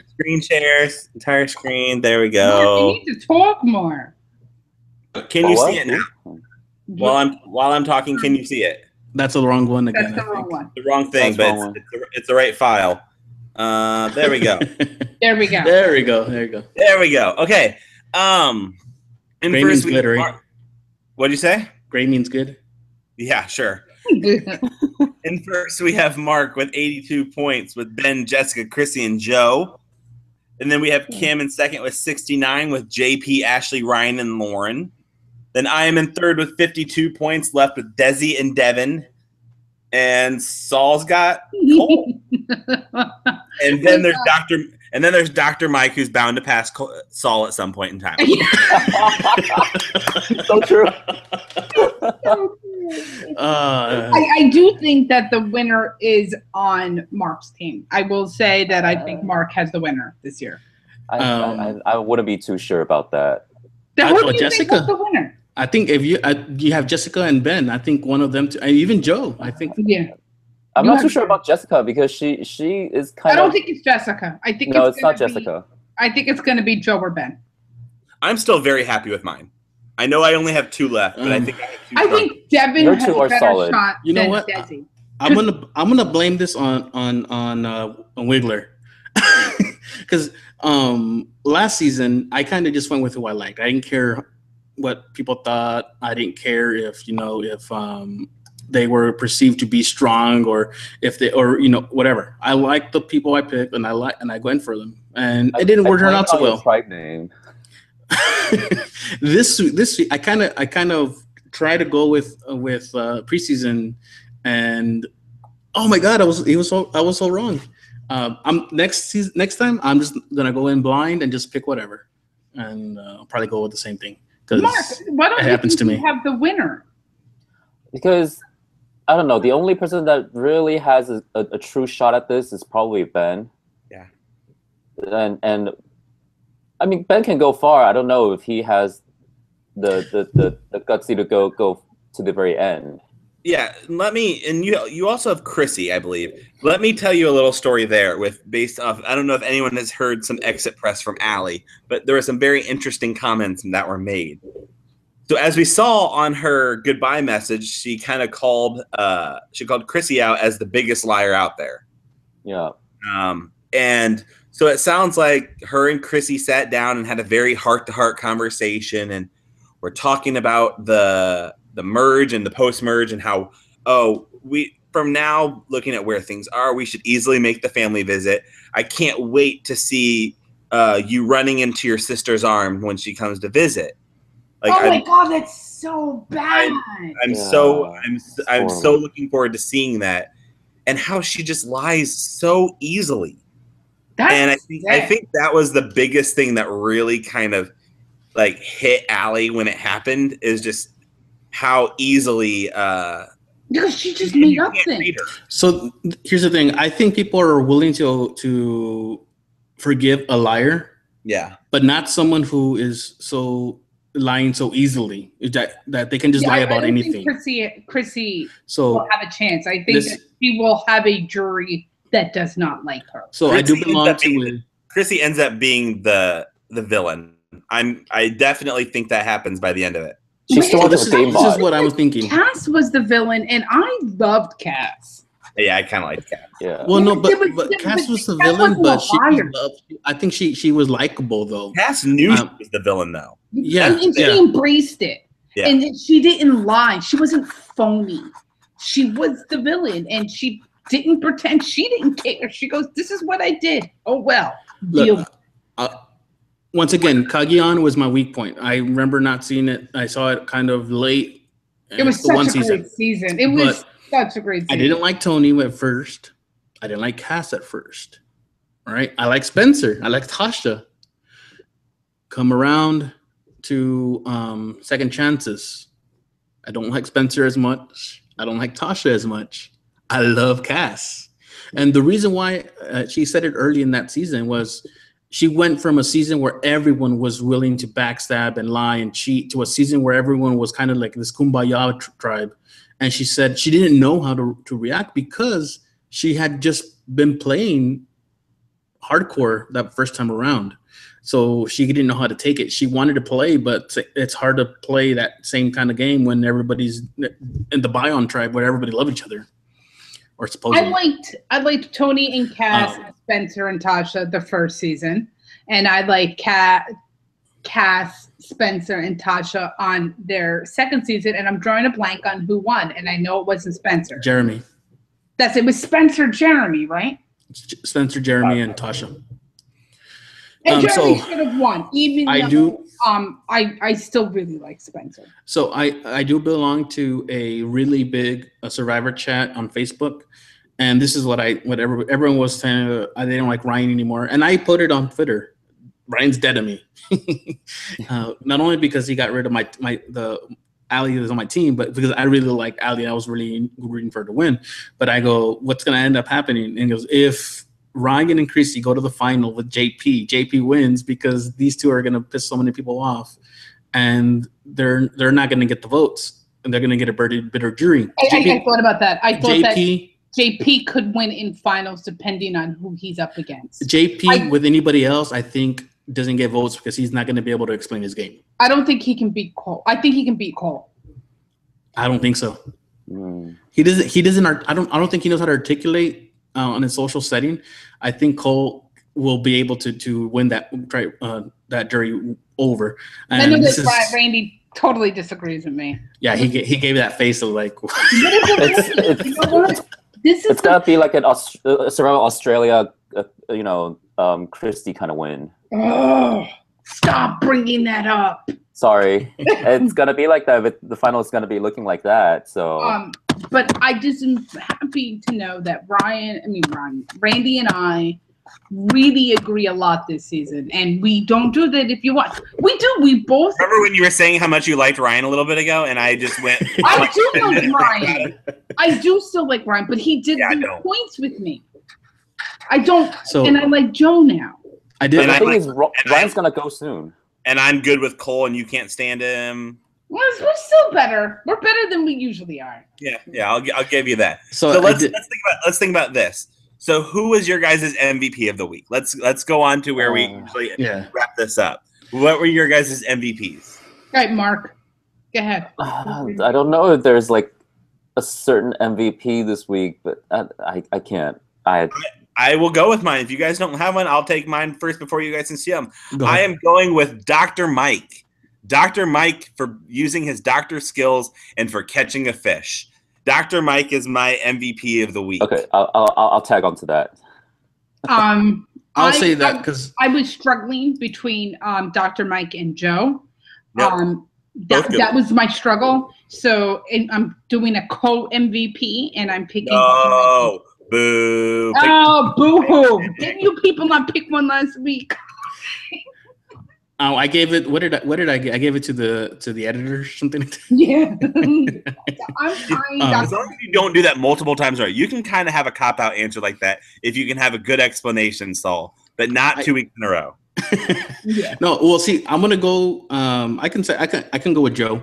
Screen shares, entire screen. There we go. You need to talk more. Can you see it now? While I'm talking, can you see it? That's the wrong one again. That's the wrong one. The wrong thing, but it's the right file. There we go. There we go. There we go. There you go. There we go. Okay. In Gray first means good, right? What'd you say? Gray means good. Yeah, sure. In first, we have Mark with 82 points with Ben, Jessica, Chrissy, and Joe. And then we have Kim in second with 69 with JP, Ashley, Ryan, and Lauren. Then I am in third with 52 points left with Desi and Devin. And Saul's got Cole. And then there's Dr. Mike, who's bound to pass Saul at some point in time. So true. I do think that the winner is on Mark's team. I will say that I think Mark has the winner this year. I wouldn't be too sure about that. Who do you think was the winner? I think if you have Jessica and Ben, I think one of them, even Joe. I think. Yeah. I'm not too sure about Jessica because she is kind of. I don't think it's Jessica. I think it's not Jessica. I think it's going to be Joe or Ben. I'm still very happy with mine. I know I only have two left, but I think I have two. I think Devin has a better solid. shot. You know than what? Desi. I'm gonna blame this on Wiggler because last season I kind of just went with who I liked. I didn't care what people thought. I didn't care if they were perceived to be strong or if they whatever. I like the people I picked and I went for them, and it didn't turn out so well. Tribe name. This I kind of try to go with preseason, and oh my god, I was so wrong. Next time I'm just gonna go in blind and just pick whatever, and I'll probably go with the same thing because why don't it happens to me. Have the winner? Because I don't know, the only person that really has a true shot at this is probably Ben. Yeah, and I mean, Ben can go far. I don't know if he has the gutsy to go to the very end. Yeah, and you also have Chrissy, I believe. Let me tell you a little story there based off, I don't know if anyone has heard some exit press from Allie, but there were some very interesting comments that were made. So as we saw on her goodbye message, she kind of called Chrissy out as the biggest liar out there. Yeah. And so it sounds like her and Chrissy sat down and had a very heart-to-heart conversation, and we're talking about the merge and the post-merge and how, we from now looking at where things are, we should easily make the family visit. I can't wait to see you running into your sister's arm when she comes to visit. Like, oh my God, that's so bad. I'm so looking forward to seeing that, and how she just lies so easily. And I think that was the biggest thing that really kind of like hit Allie when it happened, is just how easily because she just made up things. So here's the thing. I think people are willing to forgive a liar. Yeah. But not someone who is so lying so easily that they can just lie about anything. Chrissy will have a chance. I think that she will have a jury that does not like her. So Chrissy I do belong to it. Chrissy ends up being the villain. I definitely think that happens by the end of it. She's still on the game bot. This is what I was thinking. Cass was the villain, and I loved Cass. Yeah, I kind of liked Cass. Yeah. Well, no, but Cass was the villain, but I think she was likable though. Cass knew she was the villain though. Yeah, and she embraced it, yeah. And she didn't lie. She wasn't phony. She was the villain, and she didn't pretend. She didn't care. She goes, "This is what I did. Oh well." Look, once again, Kagion was my weak point. I remember not seeing it. I saw it kind of late. It was such a great season. It was such a great season. I didn't like Tony at first. I didn't like Cass at first. All right. I like Spencer. I like Tasha. Come around to second chances. I don't like Spencer as much. I don't like Tasha as much. I love Cass. And the reason why she said it early in that season was she went from a season where everyone was willing to backstab and lie and cheat to a season where everyone was kind of like this kumbaya tribe. And she said she didn't know how to react because she had just been playing hardcore that first time around. So she didn't know how to take it. She wanted to play, but it's hard to play that same kind of game when everybody's in the Bion tribe where everybody loved each other. Or supposedly. I liked Tony and Cass, and Spencer and Tasha the first season, and I like Cass, Spencer, and Tasha on their second season. And I'm drawing a blank on who won, and I know it wasn't Spencer. Jeremy. It was Spencer, Jeremy, right? Spencer, Jeremy, and Tasha. And Jeremy should have won, even though I still really like Spencer. So I do belong to a really big Survivor chat on Facebook, and this is what everyone was saying. They don't like Ryan anymore, and I put it on Twitter. Ryan's dead to me. Not only because he got rid of the Allie was on my team, but because I really like Allie, I was really rooting for her to win. But I go, what's going to end up happening? And he goes, if Ryan and Chrissy go to the final with JP wins because these two are going to piss so many people off, and they're not going to get the votes, and they're going to get a bitter jury. I thought about that. I thought that JP could win in finals depending on who he's up against. With anybody else, I think doesn't get votes because he's not going to be able to explain his game. I don't think he can beat Cole. I think he can beat Cole. I don't think so. He doesn't. I don't think he knows how to articulate in a social setting. I think Cole will be able to win that jury over. And I know that Randy totally disagrees with me. Yeah, he gave that face of like. It's gotta be like an Survivor Australia, Christie kind of win. Oh, stop bringing that up. Sorry, it's gonna be like that. But the final is gonna be looking like that. So. But I just am happy to know that Randy and I really agree a lot this season, and we don't do that if you want. We do. We both. Remember when you were saying how much you liked Ryan a little bit ago, and I just went. I do like Ryan. I do still like Ryan, but he did points with me. I don't, and I like Joe now. I did. The thing is, Ryan's gonna go soon, and I'm good with Cole, and you can't stand him. We're still better. We're better than we usually are. Yeah, I'll give you that. So let's think about this. So who was your guys' MVP of the week? Let's go on to where we usually wrap this up. What were your guys' MVPs? All right, Mark, go ahead. I don't know if there's like a certain MVP this week, but I can't. I will go with mine. If you guys don't have one, I'll take mine first before you guys can see them. I am going with Dr. Mike. Dr. Mike for using his doctor skills and for catching a fish. Dr. Mike is my MVP of the week. Okay, I'll tag on to that. I'll say that because I was struggling between Dr. Mike and Joe. Yep. That was my struggle. So I'm doing a co-MVP, and I'm picking. Oh, boo! Oh, boo-hoo! Didn't you people not pick one last week? Oh, I gave it. What did I get? I gave it to the editor or something. Yeah. I'm fine. As long as you don't do that multiple times, right? You can kind of have a cop out answer like that if you can have a good explanation, Saul, but not 2 weeks in a row. Yeah. No, well, see, I'm gonna go. I can go with Joe.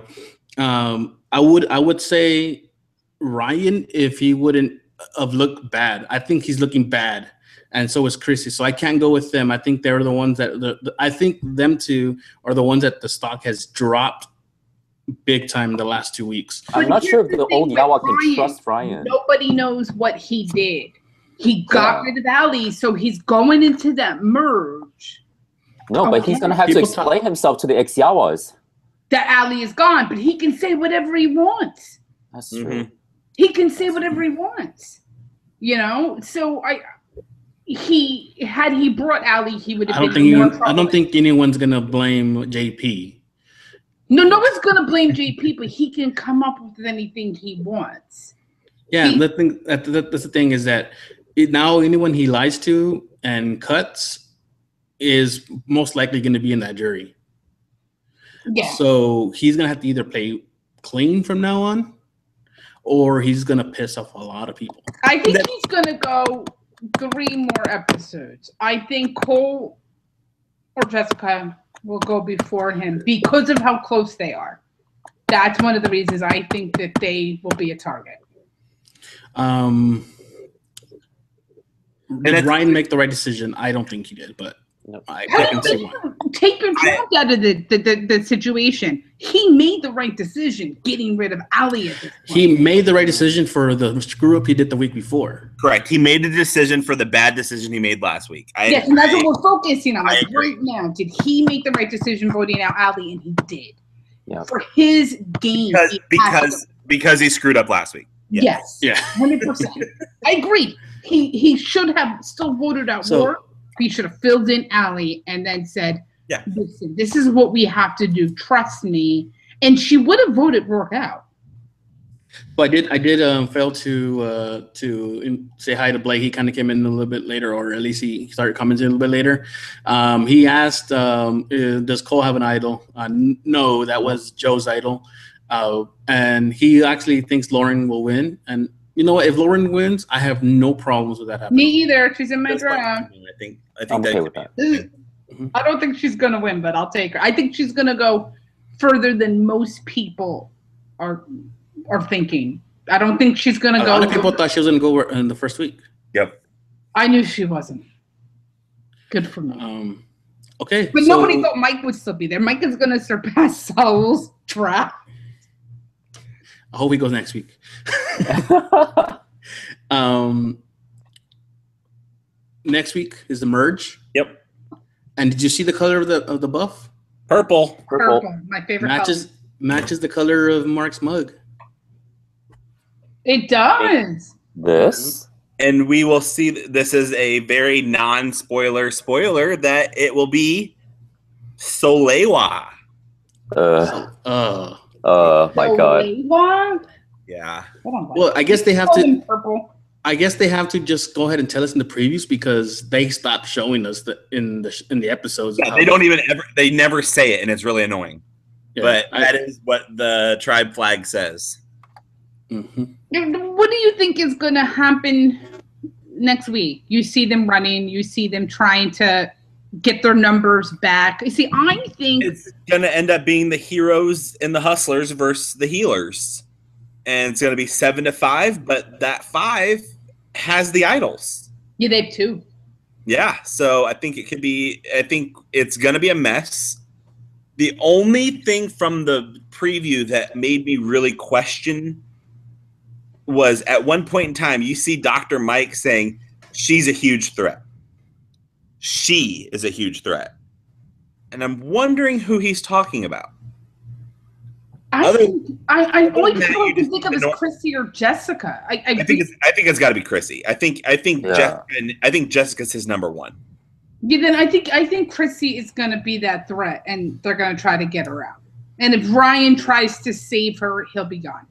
I would say Ryan if he wouldn't have looked bad. I think he's looking bad. And so is Chrissy. So I can't go with them. I think they're the ones that I think them two are the ones that the stock has dropped big time in the last 2 weeks. I'm not sure if the old Yawa can trust Ryan. Nobody knows what he did. He got rid of Ali, so he's going into that merge. No, but he's gonna have to explain himself to the ex-Yawas. That Ali is gone, but he can say whatever he wants. That's true. He can say whatever he wants. So had he brought Ali, he would have been in more trouble. I don't think anyone's gonna blame JP. No one's gonna blame JP, but he can come up with anything he wants. Yeah, that's the thing is that now anyone he lies to and cuts is most likely going to be in that jury. Yeah. So he's gonna have to either play clean from now on, or he's gonna piss off a lot of people. I think he's gonna go 3 more episodes. I think Cole or Jessica will go before him because of how close they are. That's one of the reasons I think that they will be a target. Did Ryan make the right decision? I don't think he did, but I can see why. Take your child out of the situation. He made the right decision getting rid of Ali at this point. He made the right decision for the screw up he did the week before. Correct. He made the decision for the bad decision he made last week. Yes, and that's what we're focusing on. Like right now, did he make the right decision voting out Ali? And he did. Yeah. For his game. Because he screwed up last week. Yes. Yeah. 100%. I agree. He should have still voted out Rourke. He should have filled in Ali and then said, listen, this is what we have to do. Trust me. And she would have voted Rourke out. But I did fail to say hi to Blake. He kind of came in a little bit later, or at least he started commenting a little bit later. He asked, does Cole have an idol? No, that was Joe's idol. And he actually thinks Lauren will win. And you know what? If Lauren wins, I have no problems with that happening. Me either. She's in my draft. I think I'm that okay with that. I don't think she's going to win, but I'll take her. I think she's going to go further than most people are thinking. I don't think she's going to go. A lot of people thought she was going to go in the first week. Yep. I knew she wasn't. Good for me. Okay. But nobody thought Mike would still be there. Mike is going to surpass Saul's draft. I hope he goes next week. Next week is the merge. Yep. And did you see the color of the buff? Purple. My favorite matches the color of Mark's mug. It does. This? And we will see. This is a very non-spoiler spoiler that it will be Solewa. My God. Yeah. Well, I guess they have to. Purple. I guess they have to just go ahead and tell us in the previews because they stopped showing us in the episodes. Yeah, they don't even ever. They never say it, and it's really annoying. Yeah, but that is what the tribe flag says. Mm-hmm. What do you think is going to happen next week? You see them running. You see them trying to get their numbers back. You see, I think it's going to end up being the heroes and the hustlers versus the healers. And it's going to be 7-5, but that 5 has the idols. Yeah, they have 2. Yeah, so I think it's going to be a mess. The only thing from the preview that made me really question was at one point in time, you see Dr. Mike saying, she's a huge threat. She is a huge threat. And I'm wondering who he's talking about. I always think of as Chrissy or Jessica. I think it's got to be Chrissy. I think Jessica's his number 1. Yeah, then I think Chrissy is going to be that threat, and they're going to try to get her out. And if Ryan tries to save her, he'll be gone.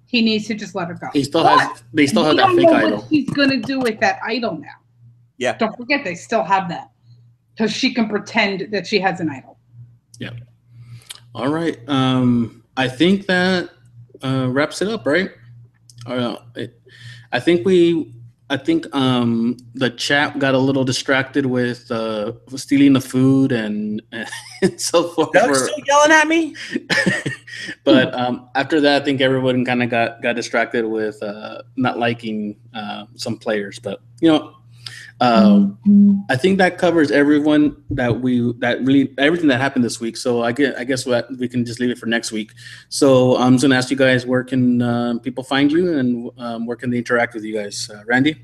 He needs to just let her go. They still have that fake idol. What he's going to do with that idol now? Yeah. Don't forget, they still have that because she can pretend that she has an idol. Yeah. All right. I think that wraps it up, right? I think the chat got a little distracted with stealing the food and so forth. Doug's still yelling at me. But after that, I think everyone kind of got distracted with not liking some players. But I think that covers everyone everything that happened this week. So I guess we can just leave it for next week. So I'm just gonna ask you guys, where can people find you, and where can they interact with you guys? Randy?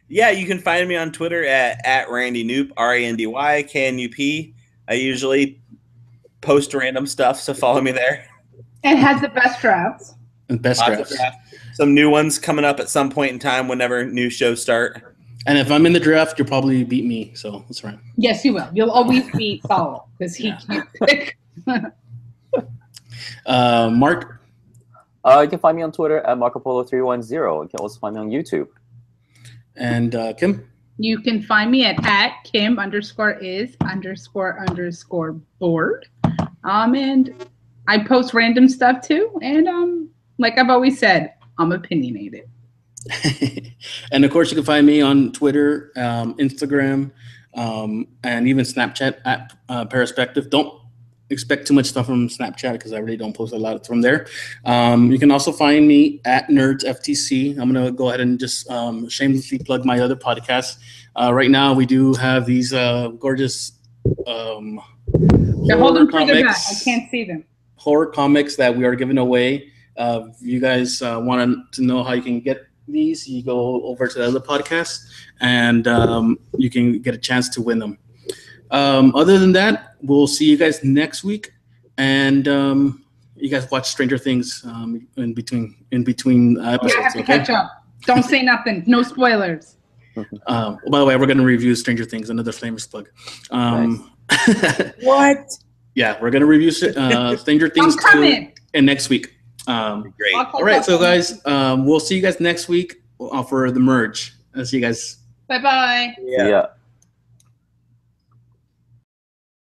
Yeah, you can find me on Twitter at Randy Knoop, RandyKnup. I usually post random stuff, so follow me there. And has the best drafts. And best drafts. Some new ones coming up at some point in time whenever new shows start. And if I'm in the draft, you'll probably beat me, so that's right. Yes, you will. You'll always beat Saul because he can't pick. Mark? You can find me on Twitter at MarcoPolo310. You can also find me on YouTube. And Kim? You can find me at Kim_is__board. And I post random stuff too. And like I've always said, I'm opinionated. And of course, you can find me on Twitter, Instagram, and even Snapchat at Perspective. Don't expect too much stuff from Snapchat because I really don't post a lot from there. You can also find me at Nerds FTC. I'm gonna go ahead and just shamelessly plug my other podcast. Right now, we do have these gorgeous hold them further back. I can't see them. Horror comics that we are giving away. If you guys want to know how you can get these, you go over to the other podcast and you can get a chance to win them. Other than that, we'll see you guys next week, and you guys watch Stranger Things in between episodes. Yeah, I have to catch up. Don't say nothing. No spoilers. By the way, we're going to review Stranger Things. Another famous plug. Nice. What? Yeah, we're going to review Stranger Things 2 and next week. Great. All right, so guys, we'll see you guys next week for the merge. I'll see you guys. Bye-bye. Yeah. Yeah.